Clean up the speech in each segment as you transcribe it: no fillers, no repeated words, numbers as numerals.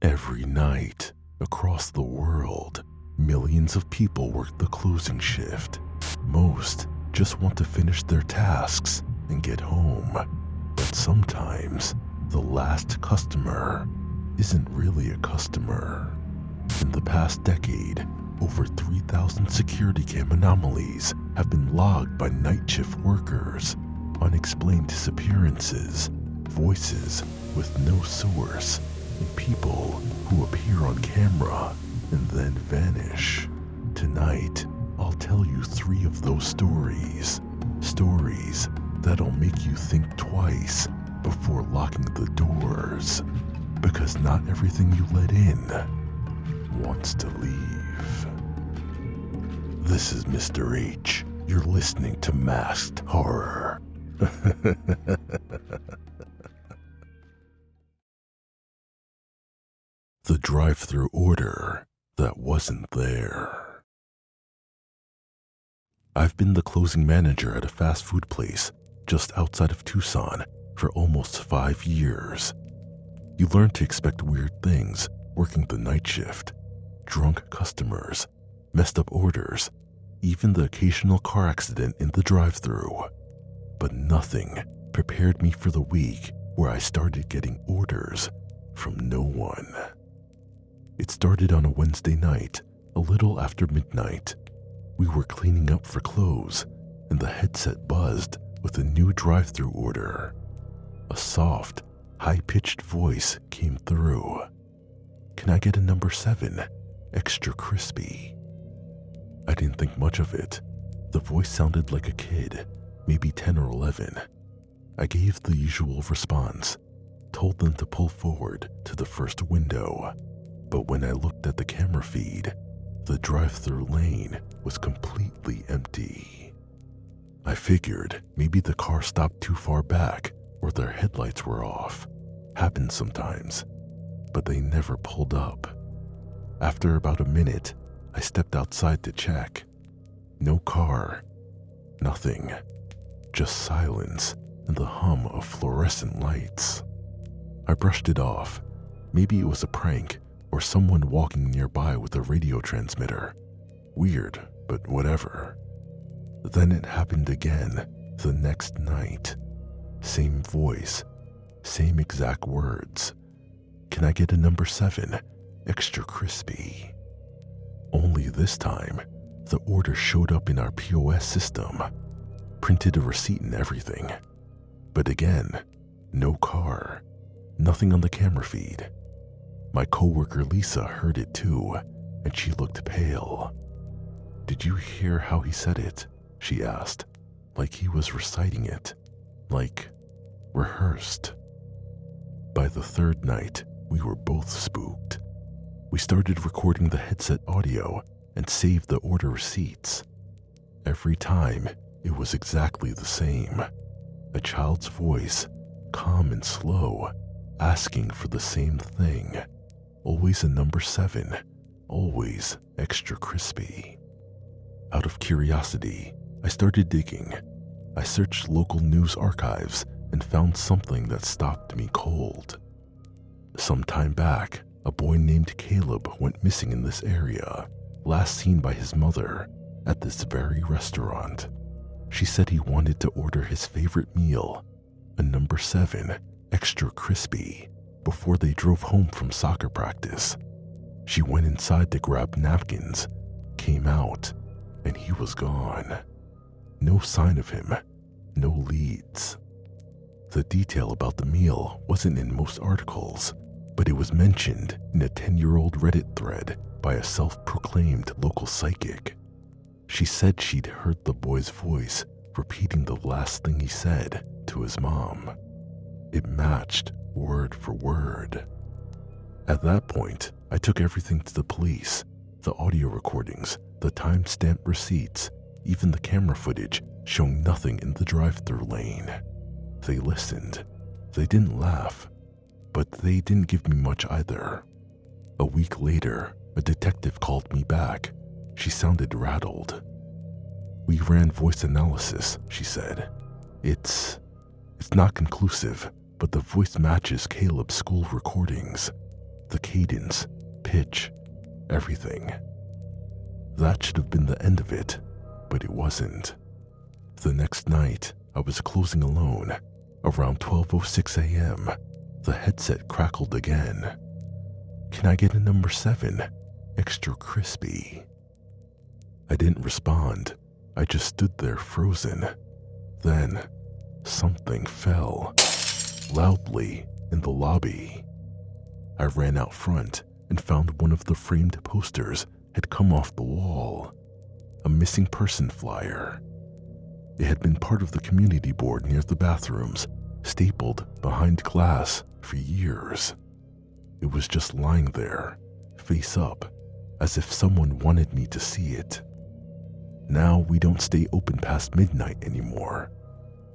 Every night, across the world, millions of people work the closing shift. Most just want to finish their tasks and get home. But sometimes, the last customer isn't really a customer. In the past decade, over 3,000 security cam anomalies have been logged by night shift workers. Unexplained disappearances, voices with no source, and people who appear on camera and then vanish. Tonight, I'll tell you 3 of those stories. Stories that'll make you think twice before locking the doors. Because not everything you let in wants to leave. This is Mr. H. You're listening to Masked Horror. The drive-thru order that wasn't there. I've been the closing manager at a fast food place just outside of Tucson for almost 5 years. You learn to expect weird things working the night shift. Drunk customers, messed up orders, even the occasional car accident in the drive-thru. But nothing prepared me for the week where I started getting orders from no one. It started on a Wednesday night, a little after midnight. We were cleaning up for close, and the headset buzzed with a new drive-thru order. A soft, high-pitched voice came through. "Can I get a number 7, extra crispy?" I didn't think much of it. The voice sounded like a kid, maybe 10 or 11. I gave the usual response, told them to pull forward to the first window. But when I looked at the camera feed, the drive-thru lane was completely empty. I figured maybe the car stopped too far back or their headlights were off. Happens sometimes. But they never pulled up. After about a minute, I stepped outside to check. No car. Nothing. Just silence and the hum of fluorescent lights. I brushed it off. Maybe it was a prank or someone walking nearby with a radio transmitter. Weird, but whatever. Then it happened again the next night. Same voice, same exact words. "Can I get a number 7, extra crispy?" Only this time, the order showed up in our POS system. Printed a receipt and everything. But again, no car. Nothing on the camera feed. My coworker Lisa heard it too, and she looked pale. "Did you hear how he said it?" she asked, like he was reciting it, like rehearsed. By the 3rd night, we were both spooked. We started recording the headset audio and saved the order receipts. Every time, it was exactly the same. A child's voice, calm and slow, asking for the same thing. Always a number 7, always extra crispy. Out of curiosity, I started digging. I searched local news archives and found something that stopped me cold. Some time back, a boy named Caleb went missing in this area, last seen by his mother at this very restaurant. She said he wanted to order his favorite meal, a number 7, extra crispy, before they drove home from soccer practice. She went inside to grab napkins, came out, and he was gone. No sign of him, no leads. The detail about the meal wasn't in most articles, but it was mentioned in a 10-year-old Reddit thread by a self-proclaimed local psychic. She said she'd heard the boy's voice repeating the last thing he said to his mom. It matched word for word. At that point, I took everything to the police, the audio recordings, the timestamp receipts, even the camera footage showing nothing in the drive-thru lane. They listened. They didn't laugh, but they didn't give me much either. A week later, a detective called me back. She sounded rattled. "We ran voice analysis," she said. It's not conclusive, but the voice matches Caleb's school recordings. The cadence, pitch, everything. That should have been the end of it, but it wasn't. The next night, I was closing alone. Around 12:06 a.m., the headset crackled again. "Can I get a number 7? Extra crispy." I didn't respond. I just stood there frozen. Then, something fell, loudly, in the lobby. I ran out front and found one of the framed posters had come off the wall. A missing person flyer. It had been part of the community board near the bathrooms, stapled behind glass for years. It was just lying there, face up, as if someone wanted me to see it. Now we don't stay open past midnight anymore.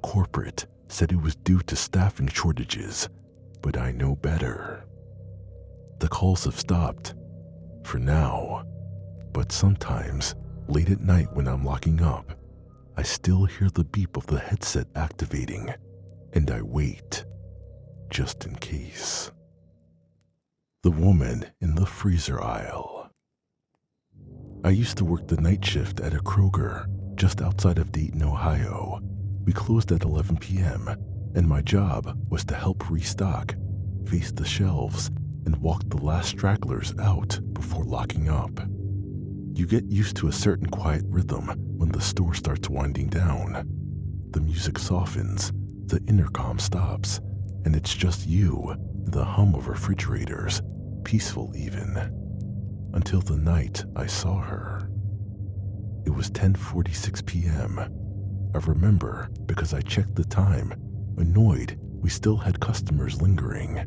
Corporate said it was due to staffing shortages, but I know better. The calls have stopped, for now, but sometimes, late at night when I'm locking up, I still hear the beep of the headset activating, and I wait, just in case. The woman in the freezer aisle. I used to work the night shift at a Kroger just outside of Dayton, Ohio. We closed at 11 p.m., and my job was to help restock, face the shelves, and walk the last stragglers out before locking up. You get used to a certain quiet rhythm when the store starts winding down. The music softens, the intercom stops, and it's just you and the hum of refrigerators, peaceful even. Until the night I saw her. It was 10:46 p.m. I remember because I checked the time, annoyed we still had customers lingering.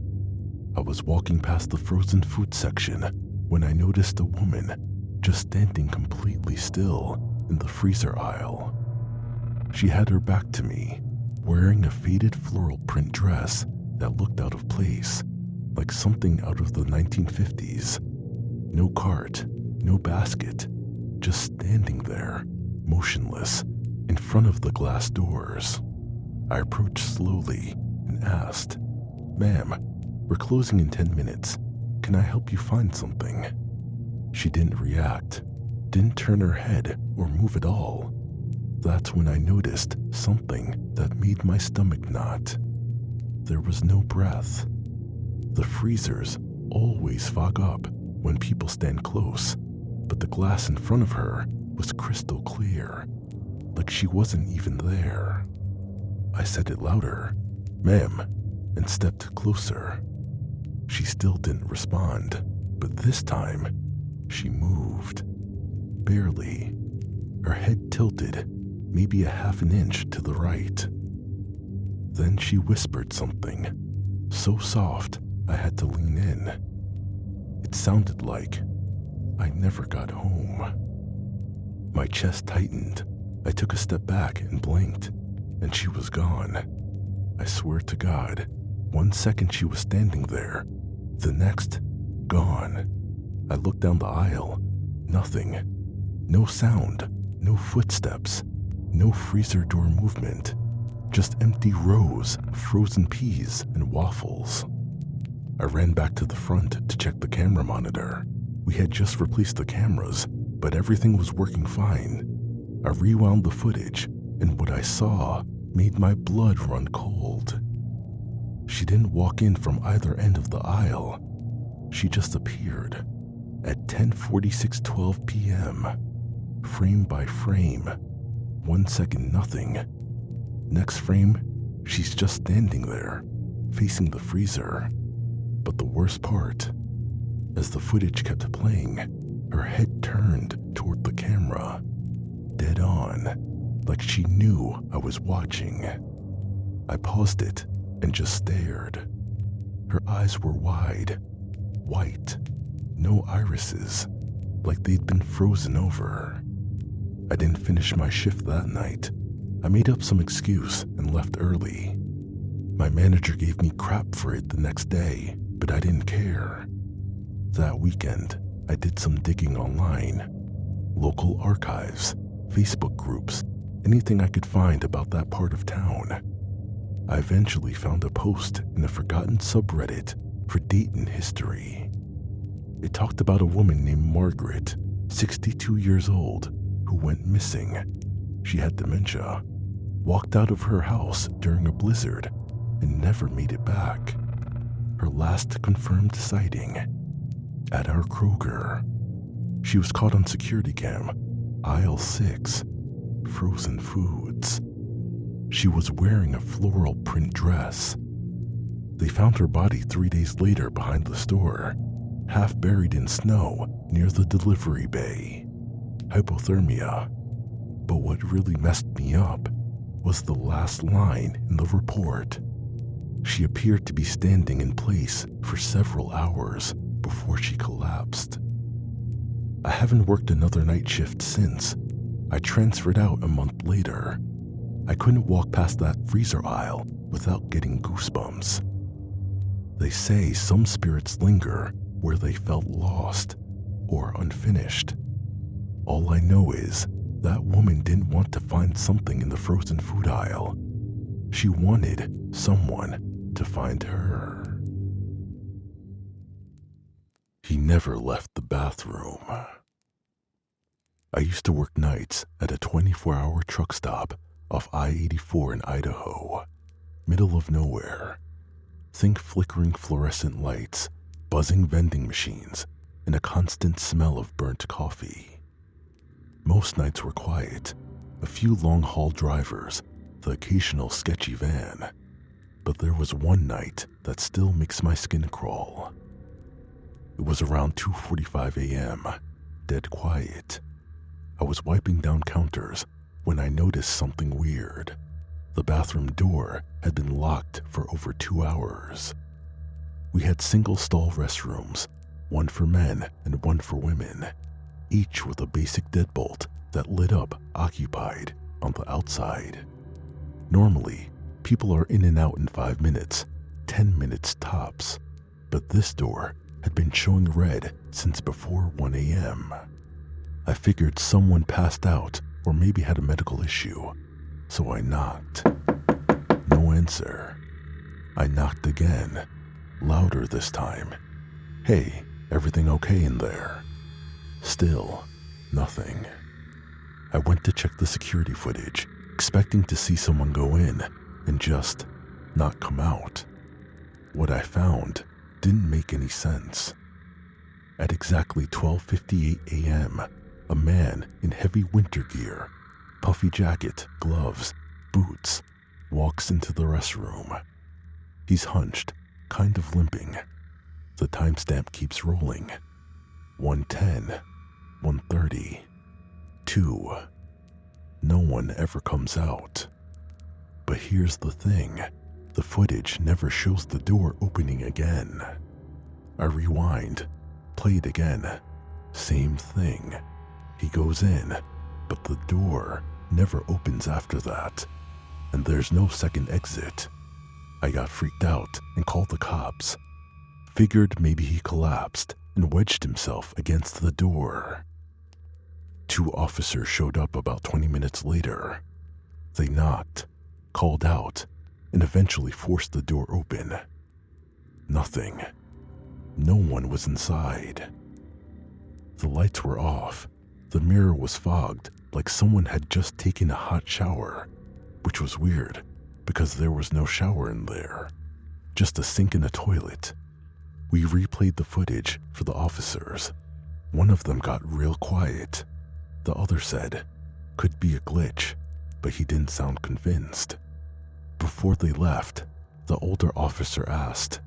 I was walking past the frozen food section when I noticed a woman just standing completely still in the freezer aisle. She had her back to me, wearing a faded floral print dress that looked out of place, like something out of the 1950s. No cart, no basket, just standing there, motionless, in front of the glass doors. I approached slowly and asked, "Ma'am, we're closing in 10 minutes. Can I help you find something?" She didn't react, didn't turn her head or move at all. That's when I noticed something that made my stomach knot. There was no breath. The freezers always fog up when people stand close, but the glass in front of her was crystal clear, like she wasn't even there. I said it louder, "Ma'am," and stepped closer. She still didn't respond, but this time, she moved. Barely. Her head tilted, maybe a half an inch to the right. Then she whispered something, so soft I had to lean in. It sounded like, "I never got home." My chest tightened. I took a step back and blinked, and she was gone. I swear to God, 1 second she was standing there, the next, gone. I looked down the aisle, nothing. No sound, no footsteps, no freezer door movement, just empty rows of frozen peas and waffles. I ran back to the front to check the camera monitor. We had just replaced the cameras, but everything was working fine. I rewound the footage, and what I saw made my blood run cold. She didn't walk in from either end of the aisle. She just appeared at 10:46:12 p.m., frame by frame. 1 second nothing. Next frame, she's just standing there, facing the freezer. But the worst part, as the footage kept playing, her head turned toward the camera, dead on, like she knew I was watching. I paused it and just stared. Her eyes were wide, white, no irises, like they'd been frozen over. I didn't finish my shift that night. I made up some excuse and left early. My manager gave me crap for it the next day, but I didn't care. That weekend, I did some digging online. Local archives, Facebook groups, anything I could find about that part of town. I eventually found a post in a forgotten subreddit for Dayton history. It talked about a woman named Margaret, 62 years old, who went missing. She had dementia, walked out of her house during a blizzard, and never made it back. Her last confirmed sighting at our Kroger. She was caught on security cam, aisle 6, frozen foods. She was wearing a floral print dress. They found her body 3 days later behind the store, half buried in snow near the delivery bay. Hypothermia. But what really messed me up was the last line in the report. She appeared to be standing in place for several hours before she collapsed. I haven't worked another night shift since. I transferred out a month later. I couldn't walk past that freezer aisle without getting goosebumps. They say some spirits linger where they felt lost or unfinished. All I know is that woman didn't want to find something in the frozen food aisle. She wanted someone to find her. He never left the bathroom. I used to work nights at a 24-hour truck stop off I-84 in Idaho, middle of nowhere. Think flickering fluorescent lights, buzzing vending machines, and a constant smell of burnt coffee. Most nights were quiet, a few long-haul drivers, the occasional sketchy van. But there was one night that still makes my skin crawl. It was around 2:45 a.m., dead quiet. I was wiping down counters when I noticed something weird. The bathroom door had been locked for over 2 hours. We had single-stall restrooms, one for men and one for women, each with a basic deadbolt that lit up occupied on the outside. Normally, people are in and out in 5 minutes, 10 minutes tops, but this door had been showing red since before 1 a.m. I figured someone passed out or maybe had a medical issue, so I knocked. No answer. I knocked again, louder this time. "Hey, everything okay in there?" Still, nothing. I went to check the security footage, expecting to see someone go in and just not come out. What I found didn't make any sense. At exactly 12:58 a.m., a man in heavy winter gear, puffy jacket, gloves, boots, walks into the restroom. He's hunched, kind of limping. The timestamp keeps rolling. 1:10, 1:30, 2. No one ever comes out. But here's the thing. The footage never shows the door opening again. I rewind, play it again. Same thing. He goes in, but the door never opens after that, and there's no second exit. I got freaked out and called the cops. Figured maybe he collapsed and wedged himself against the door. 2 officers showed up about 20 minutes later. They knocked, called out, and eventually forced the door open. Nothing. No one was inside. The lights were off. The mirror was fogged, like someone had just taken a hot shower, which was weird because there was no shower in there, just a sink and a toilet. We replayed the footage for the officers. One of them got real quiet. The other said, could be a glitch, but he didn't sound convinced. Before they left, the older officer asked,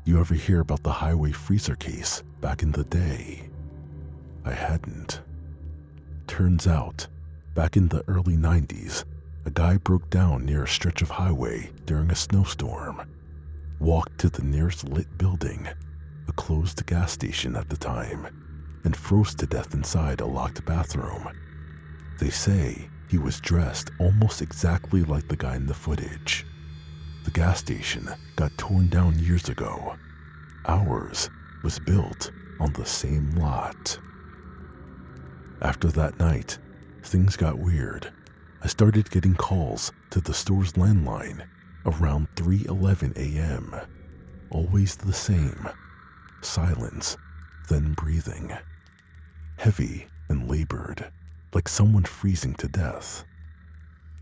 "You ever hear about the highway freezer case back in the day?" I hadn't. Turns out, back in the early 90s, a guy broke down near a stretch of highway during a snowstorm, walked to the nearest lit building, a closed gas station at the time, and froze to death inside a locked bathroom. They say he was dressed almost exactly like the guy in the footage. The gas station got torn down years ago. Ours was built on the same lot. After that night, things got weird. I started getting calls to the store's landline around 3:11 a.m. Always the same. Silence, then breathing. Heavy and labored, like someone freezing to death.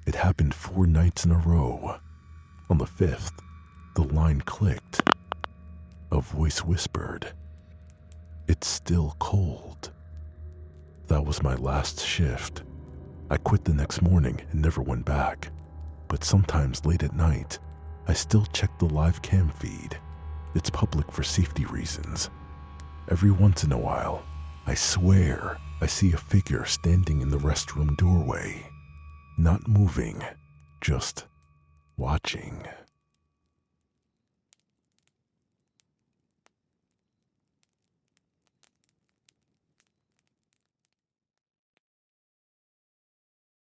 It happened 4 nights in a row. On the 5th, the line clicked. A voice whispered, "It's still cold." That was my last shift. I quit the next morning and never went back. But sometimes late at night, I still check the live cam feed. It's public for safety reasons. Every once in a while, I swear I see a figure standing in the restroom doorway. Not moving, just watching.